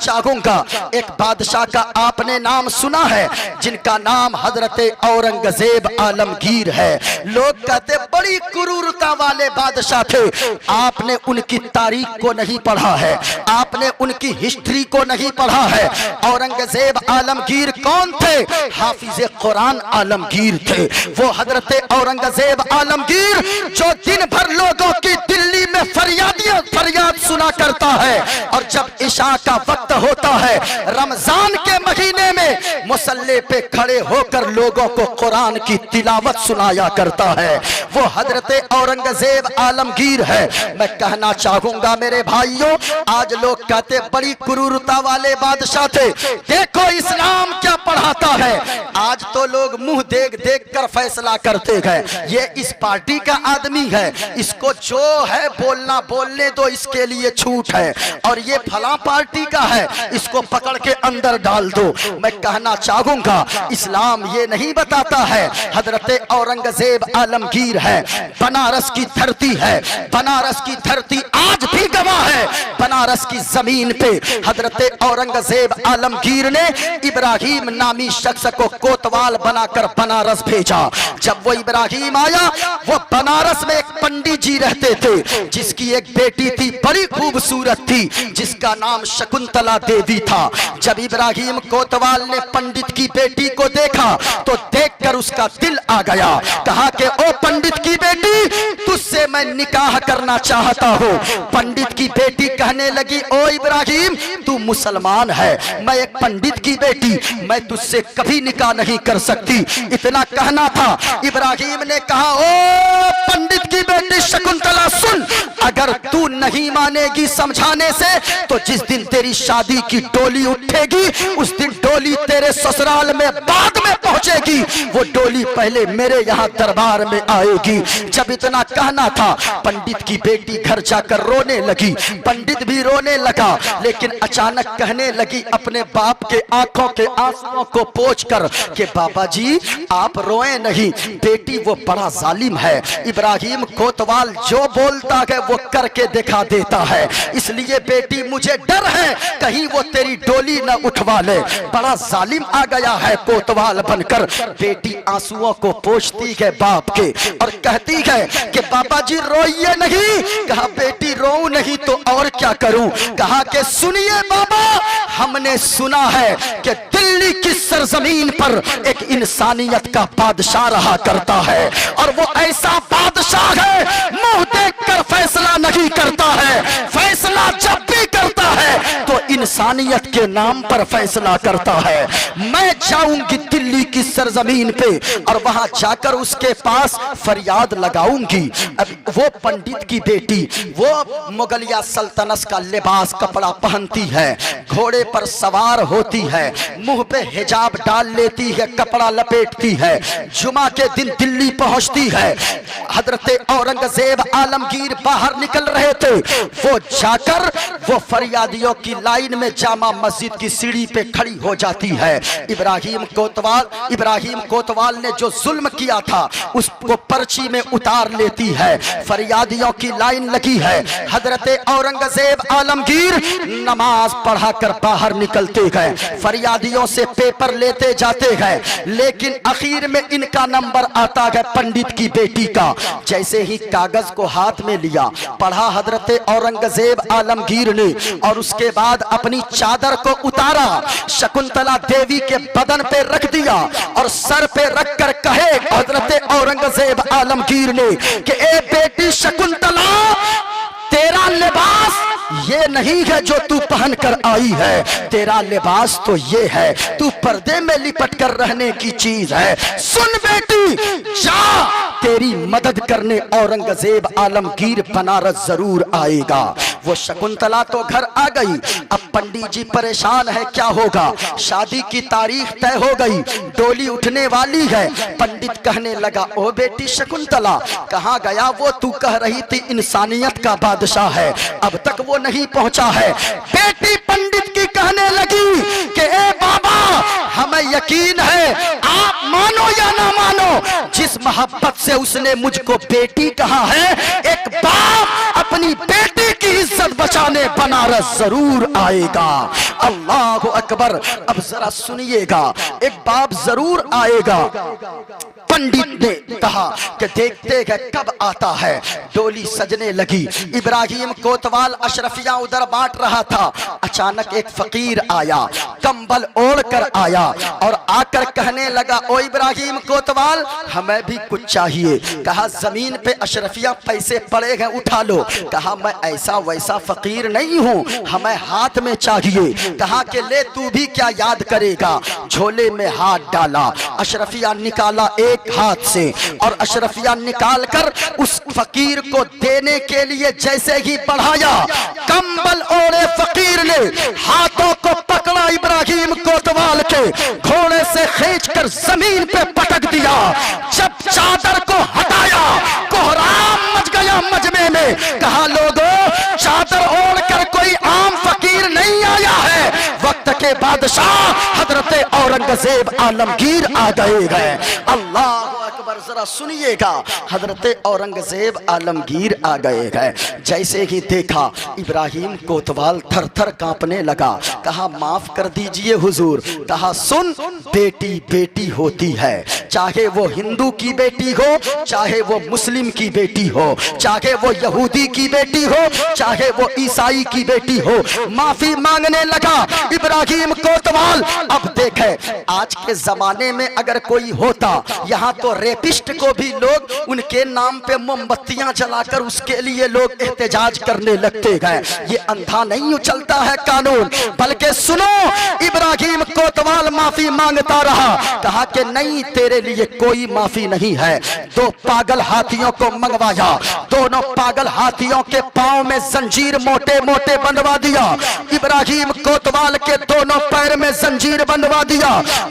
चाहूंगा, एक बादशाह का आपने नाम सुना है जिनका नाम हजरत औरंगजेब आलमगीर है। लोग कहते बड़ी क्रूरता वाले बादशाह थे। आपने उनकी तारीख को नहीं पढ़ा है, आपने उनकी हिस्ट्री को नहीं पढ़ा है। औरंगजेब आलमगीर कौन थे? हाफिज कुरान आलमगीर थे। वो हजरत औरंगजेब आलमगीर जो दिन भर लोगों की दिल्ली में फरियाद सुना करता है, और जब इशा का वक्त होता है रमजान के महीने में मुसल्ले पे खड़े होकर लोगों को कुरान की तिलावत सुनाया करता है, वो हजरत औरंगजेब आलमगीर है। मैं कहना चाहूंगा मेरे भाइयों, आज लोग कहते बड़ी क्रूरता वाले बादशाह थे। देखो इस्लाम क्या पढ़ाता है। आज तो लोग मुंह देख देख कर फैसला करते हैं। ये इस पार्टी का आदमी है, इसको जो है बोलना बोलने दो, इसके लिए छूट है। और ये फला पार्टी का है, इसको पकड़ के अंदर डाल दो। मैं कहना चाहूंगा इस्लाम ये नहीं बताता है। हजरत औरंगजेब आलमगीर है, बनारस की धरती है, बनारस की धरती आज भी गवाह है। बनारस की जमीन पे हजरत औरंगजेब आलमगीर ने इब्राहिम नामी शख्स को कोतवाल बनाकर बनारस भेजा। जब वो इब्राहिम आया, वो बनारस में एक पंडित जी रहते थे जिसकी एक बेटी थी, बड़ी खूबसूरत थी, जिसका नाम शकुंतला देवी था। जब इब्राहिम कोतवाल ने पंडित की बेटी को देखा तो देखकर उसका दिल आ गया। कहा कि ओ पंडित की बेटी, तुझसे मैं निकाह करना चाहता हूँ। पंडित की बेटी कहने लगी, ओ इब्राहिम तू मुसलमान है, मैं एक पंडित की बेटी, मैं तुझसे कभी निकाह नहीं कर सकती। इतना कहना था। इब्राहिम ने कहा, ओ पंडित की बेटी शकुंतला सुन, अगर तू नहीं मानेगी समझाने से तो जिस दिन तेरी शादी की डोली उठेगी उस दिन डोली तेरे ससुराल में बाद में पहुंचेगी। वो डोली पहले मेरे यहाँ दरबार में आएगी। जब इतना कहना था, पंडित की बेटी घर जाकर रोने लगी। पंडित भी रोने लगा, लेकिन अचानक कहने लगी अपने बाप के आंखों के आंसुओं को पोंछकर कि बाबा जी आप रोए नहीं, बेटी वो बड़ा जालिम है। इब्राहिम कोतवाल जो बोलता है वो करके दिखा देता है, इसलिए बेटी मुझे डर है कहीं वो तेरी डोली न उठवा ले। बड़ा जालिम आ गया है कोतवाल बनकर। बेटी आंसुओं को पोंछती है बाप के और कहती है कि बाबा जी रोइए नहीं। कहा बेटी रो नहीं तो और क्या करूं। कहा कि सुनिए बाबा, हमने सुना है कि दिल्ली की सरजमीन पर एक इंसानियत का बादशाह रहा करता है, और वो ऐसा बादशाह है मुंह देखकर फैसला नहीं करता है। फैसला जब भी करता है तो इंसानियत के नाम पर फैसला करता है। मैं जाऊंगी दिल्ली की सरजमीन पे और वहां जाकर उसके पास फरियाद लगाऊंगी। अब वो पंडित की बेटी वो मुगलिया सल्तनत का लिबास कपड़ा पहनती है, घोड़े पर सवार होती है, मुंह पे हिजाब डाल लेती है, कपड़ा लपेटती है, जुमा के दिन दिल्ली पहुंचती है। हजरत औरंगजेब आलमगीर बाहर निकल रहे थे, वो जाकर वो फरियादियों की लाइन में जामा मस्जिद की सीढ़ी पे खड़ी हो जाती है। इब्राहिम कोतवाल ने जो जुल्म किया था उसको पर्ची में उतार लेती है। फरियादियों की लाइन लगी है। हजरत औरंगजेब आलमगीर नमाज पढ़ाकर बाहर निकलते गए, फरियादियों से पेपर लेते जाते गए, लेकिन आखिर में इनका नंबर आता है पंडित की बेटी का। जैसे ही कागज को हाथ में लिया, पढ़ा हजरत औरंगजेब आलमगीर ने, और उसके बाद अपनी चादर को उतारा, शकुंतला देवी के बदन पे रख दिया और सर पे रखकर कहे हजरत औरंगजेब आलमगीर ने कि ए बेटी शकुंतला, तेरा लिबास ये नहीं है जो तू पहन कर आई है, तेरा लिबास तो ये है, तू पर्दे में लिपट कर रहने की चीज है। सुन बेटी, जा, तेरी मदद करने औरंगजेब आलमगीर बनारस जरूर आएगा। वो शकुंतला तो घर आ गई। अब पंडित जी परेशान है, क्या होगा। शादी की तारीख तय हो गई, डोली उठने वाली है। पंडित कहने लगा, ओ बेटी शकुंतला, कहाँ गया वो तू कह रही थी इंसानियत का बादशाह है, अब तक वो नहीं पहुंचा है। बेटी पंडित की कहने लगी कि ए बाबा, हमें यकीन है, आप मानो या ना मानो, जिस मोहब्बत से उसने मुझको बेटी कहा है, एक बाप अपनी बेटी की इज्जत बचाने बनारस जरूर आएगा। अल्लाह अकबर। अब जरा सुनिएगा, एक बाप जरूर आएगा। पंडित ने कहा कि देखते हैं कब आता है। डोली सजने लगी, इब्राहिम कोतवाल अशरफिया उधर बांट रहा था। अचानक एक फकीर आया, कंबल ओढ़ कर आया और आकर कहने लगा, ओ इब्राहिम कोतवाल, हमें भी कुछ चाहिए। कहा जमीन पे अशरफिया पैसे पड़े हैं, उठा लो। कहा मैं ऐसा वैसा फकीर नहीं हूँ, हमें हाथ में चाहिए। कहा कि ले तू भी क्या याद करेगा। झोले में हाथ डाला, अशरफिया निकाला एक हाथ से और अशरफिया निकाल कर उस फकीर को देने के लिए जैसे ही बढ़ाया, कंबल ओढ़े फकीर ने हाथों को पकड़ा इब्राहिम कोतवाल के, घोड़े से खींचकर जमीन पे पटक दिया। जब चादर को हटाया, कोहराम मच गया मजमे में। कहा लोगों, चादर ओढ़कर कोई आम फकीर नहीं आया है, वक्त के बादशाह हजरत औरंगजेब आलमगीर आ गए हैं। अल्लाह अकबर। जरा सुनिएगा, हजरत औरंगजेब आलमगीर आ गए हैं। जैसे ही देखा, इब्राहिम कोतवाल थर थर कांपने लगा। कहा माफ कर दीजिए हुजूर। कहा सुन, बेटी बेटी होती है, चाहे वो हिंदू की बेटी हो, चाहे वो मुस्लिम की बेटी हो, चाहे वो यहूदी की बेटी हो, चाहे वो ईसाई की बेटी हो। माफी मांगने लगा इब्राहिम कोतवाल। अब देखे, आज के जमाने में अगर कोई होता, यहाँ तो रेपिस्ट को भी लोग उनके नाम पे मोमबत्तियां जलाकर उसके लिए लोग एहतजाज करने लगते हैं। ये अंधा नहीं उछलता है कानून। बल्कि सुनो, इब्राहिम कोतवाल माफी मांगता रहा। कहा कि नहीं, तेरे लिए कोई माफी नहीं है। दो पागल हाथियों को मंगवाया, दोनों पागल हाथियों के पांव में जंजीर मोटे मोटे बंधवा दिया। इब्राहिम कोतवाल के दोनों पैर में जंजीर बंधवा दिया।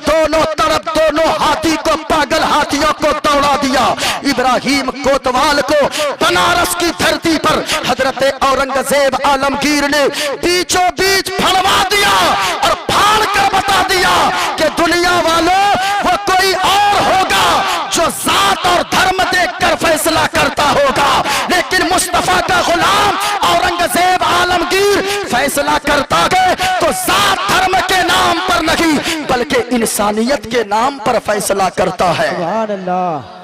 दोनों तरफ दोनों हाथी को, पागल हाथियों को दौड़ा दिया। इब्राहिम कोतवाल को बनारस की धरती पर हजरत औरंगजेब आलमगीर ने बीचों बीच फड़वा दिया और फाड़ कर बता दिया कि दुनिया वालों, वो कोई और होगा जो जात और धर्म देखकर फैसला करता होगा, लेकिन मुस्तफा का गुलाम औरंगजेब आलमगीर फैसला करता है तो जात धर्म के नाम पर नहीं, बल्कि इंसानियत के नाम पर फैसला करता है। सुभान अल्लाह।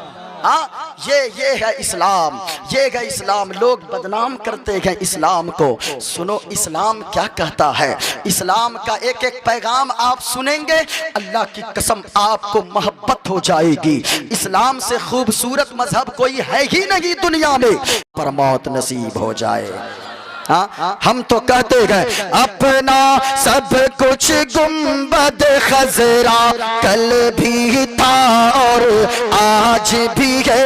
हाँ, ये है इस्लाम, ये है इस्लाम। लोग बदनाम करते हैं इस्लाम को। सुनो, इस्लाम क्या कहता है। इस्लाम का एक एक पैगाम आप सुनेंगे, अल्लाह की कसम आपको मोहब्बत हो जाएगी। इस्लाम से खूबसूरत मजहब कोई है ही नहीं दुनिया में, पर मौत नसीब हो जाए। हाँ, हम तो कहते हैं अपना सब कुछ गुंबद खजरा कल भी था और आज भी है।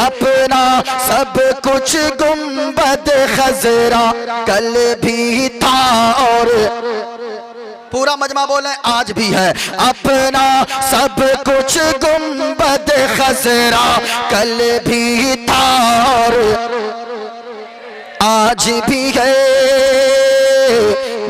अपना सब कुछ गुंबद खजरा कल भी था और पूरा मजमा बोले आज भी है। अपना सब कुछ गुंबद खजरा कल भी था और आज भी है।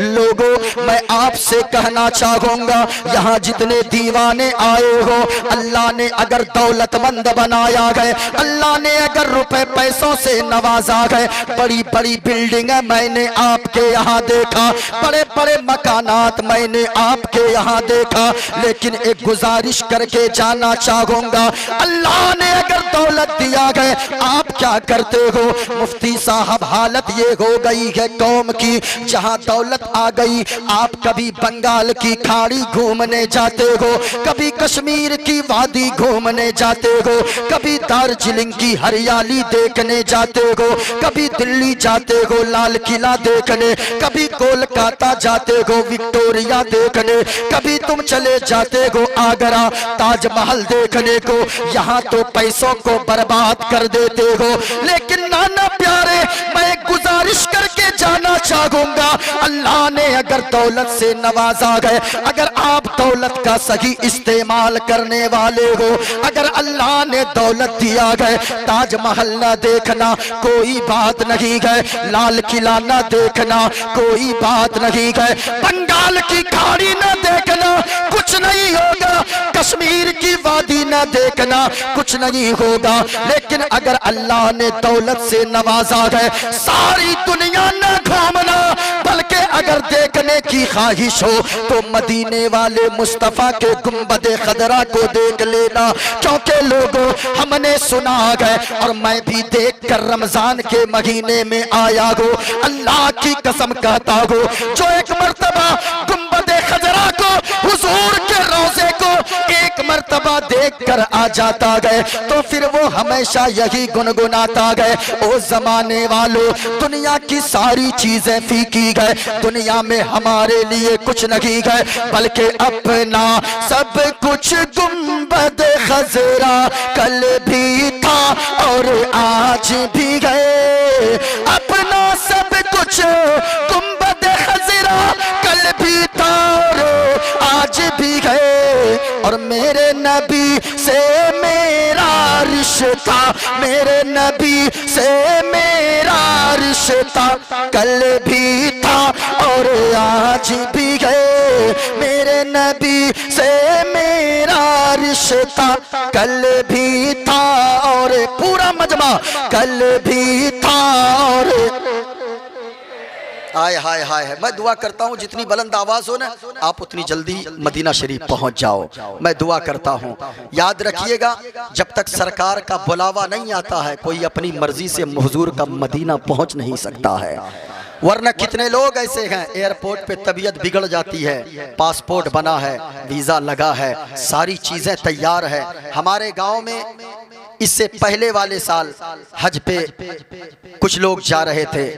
लोगों, मैं आपसे कहना चाहूंगा, यहाँ जितने दीवाने आए हो, अल्लाह ने अगर दौलतमंद बनाया गए, अल्लाह ने अगर रुपए पैसों से नवाजा गए, बड़ी बड़ी बिल्डिंग मैंने आपके यहाँ देखा, बड़े बड़े मकानात मैंने आपके यहाँ देखा, लेकिन एक गुजारिश करके जाना चाहूंगा, अल्लाह ने अगर दौलत दिया गए, आप क्या करते हो? मुफ्ती साहब, हालत ये हो गई है कौम की, जहाँ दौलत आ गई, आप कभी बंगाल की खाड़ी घूमने जाते हो, कभी कश्मीर की वादी घूमने जाते हो, कभी दार्जिलिंग की हरियाली देखने जाते हो, कभी दिल्ली जाते हो लाल किला देखने, कभी कोलकाता जाते हो विक्टोरिया देखने, कभी तुम चले जाते हो आगरा ताजमहल देखने को। यहाँ तो पैसों को बर्बाद कर देते हो, लेकिन नाना प्यारे, मैं गुजारिश करके जाना चाहूंगा, अल्लाह ने अगर दौलत से नवाजा गए, अगर आप दौलत का सही इस्तेमाल करने वाले हो, अगर अल्लाह ने दौलत दिया गए, ताजमहल न देखना कोई बात नहीं है, लाल किला न देखना कोई बात नहीं है, बंगाल की खाड़ी न देखना कुछ नहीं होगा, कश्मीर की वादी न देखना, कुछ नहीं होगा। लेकिन अगर अल्लाह ने दौलत से नवाजा है, सारी दुनिया न घूमना, बल्कि अगर देखने की ख्वाहिश हो तो मदीने वाले मुस्तफा के गुंबदे खदरा को देख लेना। क्योंकि लोगों, हमने सुना है और मैं भी देख कर रमजान के महीने में आया हो, अल्लाह की कसम कहता हो, जो एक मर्तबा गुंबदे खदरा को, हुजूर के रोजे को एक मर्तबा देख कर आ जाता गए, तो फिर वो हमेशा यही गुनगुनाता गए, ओ जमाने वालों, दुनिया की सारी चीजें फीकी गए, दुनिया में हमारे लिए कुछ नहीं गए, बल्कि अपना सब कुछ गुंबद खजरा कल भी था और आज भी गए। अपना सब कुछ गुंबद खजरा कल भी था और आज भी गए। और मेरे नबी से मेरा रिश्ता, मेरे नबी से मेरा रिश्ता कल भी था और आज भी गए। मेरे नबी से मेरा रिश्ता कल भी था और पूरा मजमा कल भी था और हाय हाय हाय है। मैं दुआ करता हूँ जितनी बुलंद आवाज हो ना, आप उतनी जल्दी मदीना शरीफ पहुंच जाओ। मैं दुआ करता हूँ, याद रखिएगा, जब तक सरकार का बुलावा नहीं आता है, कोई अपनी मर्जी से हुजूर का मदीना पहुंच नहीं सकता है। वरना कितने लोग ऐसे हैं, एयरपोर्ट पे तबीयत बिगड़ जाती है, पासपोर्ट बना है, वीजा लगा है, सारी चीजें तैयार है। हमारे गांव में इससे पहले वाले साल हज पे कुछ लोग जा रहे थे,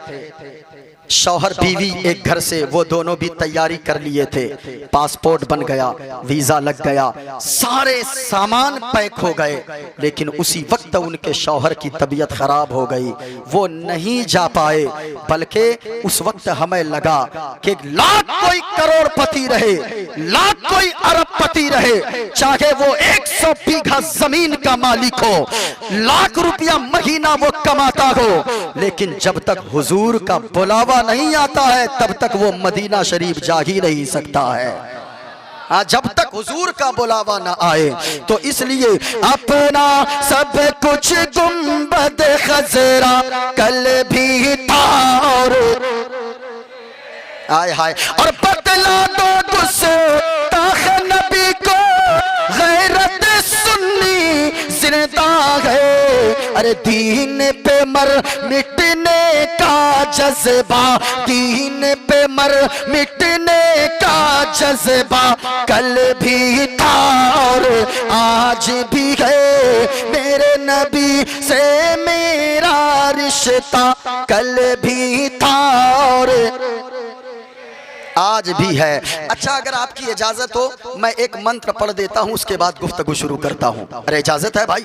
शौहर बीवी एक घर से, वो दोनों भी तैयारी कर लिए थे, पासपोर्ट बन गया, वीजा लग गया, सारे सामान पैक हो गए, लेकिन उसी वक्त उनके शौहर की तबीयत खराब हो गई, वो नहीं जा पाए। बल्कि उस वक्त हमें लगा कि लाख कोई करोड़पति रहे, लाख कोई अरबपति रहे, चाहे वो 100 बीघा जमीन का मालिक हो, लाख रुपया महीना वो कमाता हो, लेकिन जब तक हुजूर का बुलावा नहीं आता है, तब तक वो मदीना शरीफ जा ही नहीं सकता है। हाँ, जब तक हुजूर का बुलावा ना आए। तो इसलिए अपना सब कुछ गुंबद खजरा कल भी था और आय हाय, और बदला दो गुस्ताख नबी को, गैरत सुन्नी जिंदा है। अरे दीन पे मर मिटने का जज्बा, दीन पे मर मिटने का जज्बा कल भी था और आज भी है। मेरे नबी से मेरा रिश्ता कल भी था और आज भी है। अच्छा, अगर आपकी इजाजत हो मैं एक मंत्र पढ़ देता हूं, उसके बाद गुफ्तगू शुरू करता हूं। अरे इजाजत है भाई,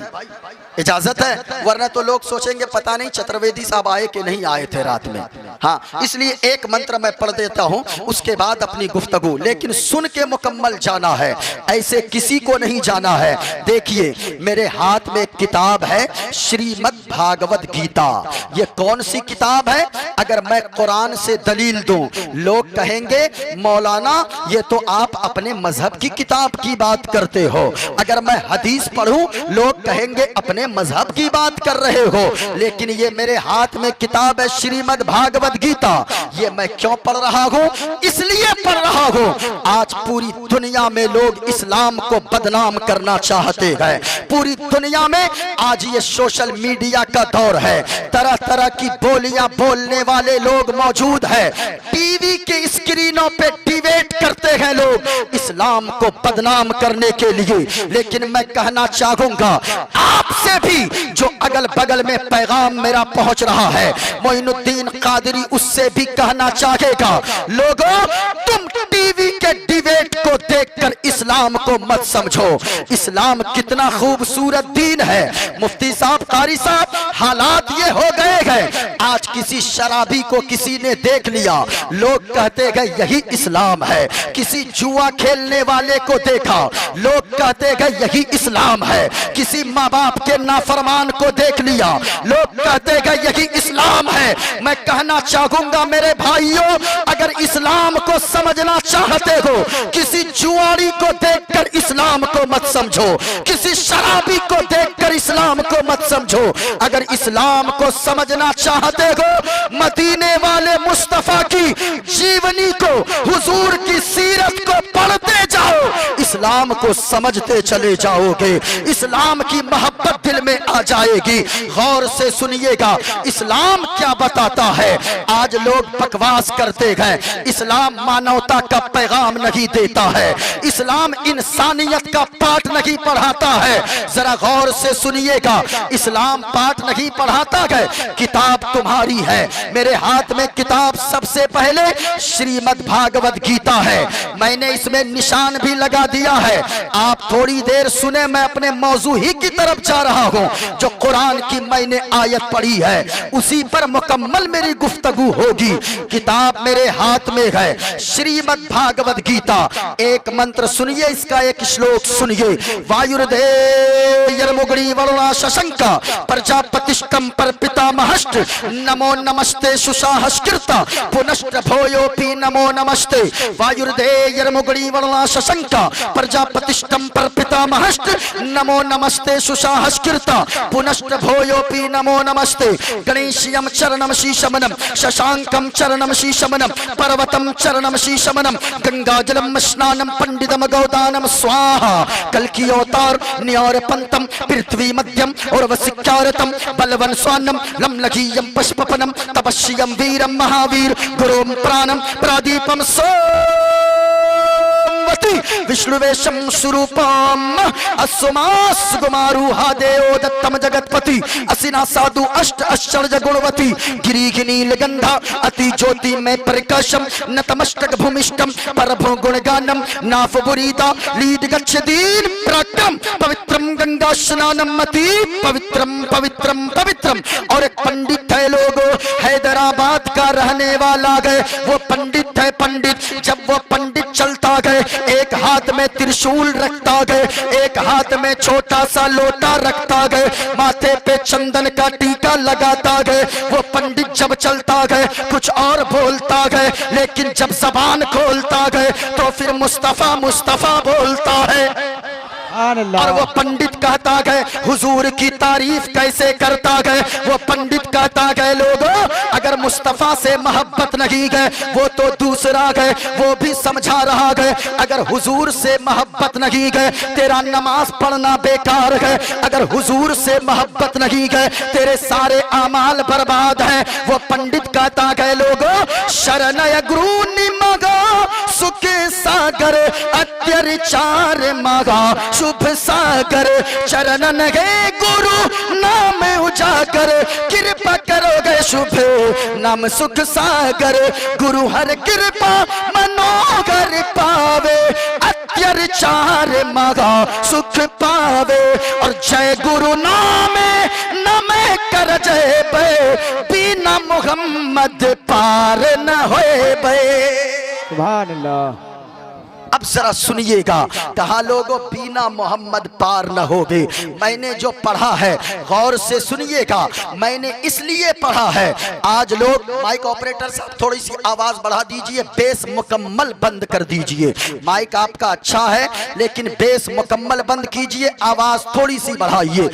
इजाजत है, वरना तो लोग सोचेंगे पता नहीं चतुर्वेदी साहब आए कि नहीं आए थे रात में। हाँ, इसलिए एक मंत्र मैं पढ़ देता हूं, उसके बाद अपनी गुफ्तगू, लेकिन सुन के मुकम्मल जाना है, ऐसे किसी को नहीं जाना है। देखिए मेरे हाथ में एक किताब है, श्रीमद् भागवत गीता। ये कौन सी किताब है? अगर मैं कुरान से दलील दूं, लोग कहेंगे मौलाना ये तो आप अपने मजहब की किताब की बात करते हो। अगर मैं हदीस पढ़ूं, लोग कहेंगे अपने मजहब की बात कर रहे हो। लेकिन ये मेरे हाथ में किताब है, श्रीमद् भागवत गीता। ये मैं क्यों पढ़ रहा हूं? इसलिए पढ़ रहा हूं, आज पूरी दुनिया में लोग इस्लाम को बदनाम करना चाहते हैं। पूरी दुनिया में आज ये सोशल मीडिया का दौर है, तरह तरह की बोलियां बोलने वाले लोग मौजूद है, टीवी के स्क्रीनों पे डिबेट करते हैं लोग इस्लाम को बदनाम करने के लिए। लेकिन मैं कहना चाहूंगा आपसे भी, जो अगल बगल में पैगाम मेरा पहुंच रहा है, मोइनुद्दीन कादरी उससे भी कहना चाहेगा, लोगों तुम टीवी के डिबेट को देखकर इस्लाम को मत समझो। इस्लाम कितना खूबसूरत दीन है। मुफ्ती साहब, कारी साहब, हालात ये हो गए हैं, आज किसी शराबी को किसी ने देख लिया, लोग कहते गए यही इस्लाम है। किसी जुआ खेलने वाले को देखा, लोग कहते गए यही इस्लाम है। किसी माँ बाप के नाफरमान को देख लिया, लोग कहते गए यही इस्लाम है। मैं कहना चाहूंगा मेरे भाइयों, अगर इस्लाम को समझना चाहते हो, किसी जुआरी को देखकर इस्लाम को मत समझो, किसी शराबी को देखकर इस्लाम को मत समझो। अगर इस्लाम को समझना चाहते हो, मदीने वाले मुस्तफा की जीवनी को, हुजूर की सीरत को पढ़ते जाओ, इस्लाम को समझते चले जाओगे, इस्लाम की मोहब्बत दिल में आ जाएगी। गौर से सुनिएगा इस्लाम क्या बताता है। आज लोग बकवास करते हैं, इस्लाम मानवता का पैगाम नहीं देता है, इस्लाम इंसानियत का पाठ नहीं पढ़ाता है। जरा गौर से सुनिएगा, इस्लाम पाठ नहीं पढ़ाता है, किताब तुम्हारी है। मेरे हाथ में किताब सबसे पहले श्रीमद् भागवत गीता है, मैंने इसमें निशान भी लगा दिया है। आप थोड़ी देर सुने, मैं अपने मौजू ही की तरफ जा रहा हूं। जो कुरान की मैंने आयत पढ़ी है उसी पर मुकम्मल मेरी गुफ्तगू होगी। किताब मेरे हाथ में है, श्रीमद् भागवत गीता। एक मंत्र सुनिए, इसका एक श्लोक सुनिए। वायुर्देयर्मुगणी वरुणा शशंका प्रजापतिष्कं पर पितामहश्च नमो नमस्ते सुशाहस्कृता पुनश्च भोयोपि नमो नमस्ते। वायुर्देयर्मुगणी वरुणा शशंका प्रजापतिष्कं पर पितामहश्च नमो नमस्ते सुशाहस्कृता पुनश्च भोयोपि नमो नमस्ते। गणेश्यं चरणं शीशमनं शशांकं चरणं शीशमनं पर्वतं चरणं शीशमनं गंगाजलं स्नानं पंडितम गौदानं स्वाहा। कल्कि अवतार न्यार पंतम पृथ्वी मध्यम और वसिक्कारतम बलवन स्वान्नम लमलघीयं पुष्पपनम तपस्यं वीरं महावीर गुरुं प्राणं प्रदीपं विष्णुवेशम स्वरूपम असुमास गुमारूहा देव दत्तम जगतपति असिना साधु अष्ट अश्चर्य गुणवती गिरी नील गंधा अति ज्योति में प्रकाशम नतमस्तक भूमिष्ठम परभु गुणगानम नाफ बुरीदा लीड गच्छदीन प्राक्तम पवित्रम गंगा स्नानम अति पवित्रम पवित्रम पवित्रम। और एक पंडित है लोगो, हैदराबाद का रहने वाला गए, वो पंडित है पंडित। जब वो पंडित चलता गए, एक हाथ में त्रिशूल रखता गए, एक हाथ में छोटा सा लोटा रखता गए, माथे पे चंदन का टीका लगाता गए। वो पंडित जब चलता गए कुछ और बोलता गए, लेकिन जब जबान खोलता गए तो फिर मुस्तफा मुस्तफा बोलता है। और वो पंडित कहता गए हुजूर की तारीफ कैसे करता गए। वो पंडित कहता गए लोगों, अगर मुस्तफा से मोहब्बत नहीं गए वो तो दूसरा गए, वो भी समझा रहा गए। अगर हुजूर से मोहब्बत नहीं गए तेरा नमाज पढ़ना बेकार है, अगर हुजूर से मोहब्बत नहीं गए तेरे सारे अमाल बर्बाद हैं। वो पंडित कहता गए लोगों, शरणय गुरु निमगा सुख सागर अत्याचार मगा शुभ सागर चरणन गे गुरु नाम उजागर कृपा करोगे शुभ नाम सुख सागर गुरु हर कृपा मनोगर पावे अत्याचार मगा सुख पावे। और जय गुरु नामे नमे कर जय बे बिना मोहम्मद पार न होए बे। सुभान अल्लाह। अब जरा सुनिएगा, कहा लोगों बिना मोहम्मद पार न होगे। मैंने जो पढ़ा है गौर से सुनिएगा, मैंने इसलिए पढ़ा है। आज लोग, माइक ऑपरेटर साहब थोड़ी सी आवाज बढ़ा दीजिए, बेस मुकम्मल बंद कर दीजिए। माइक आपका अच्छा है लेकिन बेस मुकम्मल बंद कीजिए, आवाज थोड़ी सी बढ़ाइए।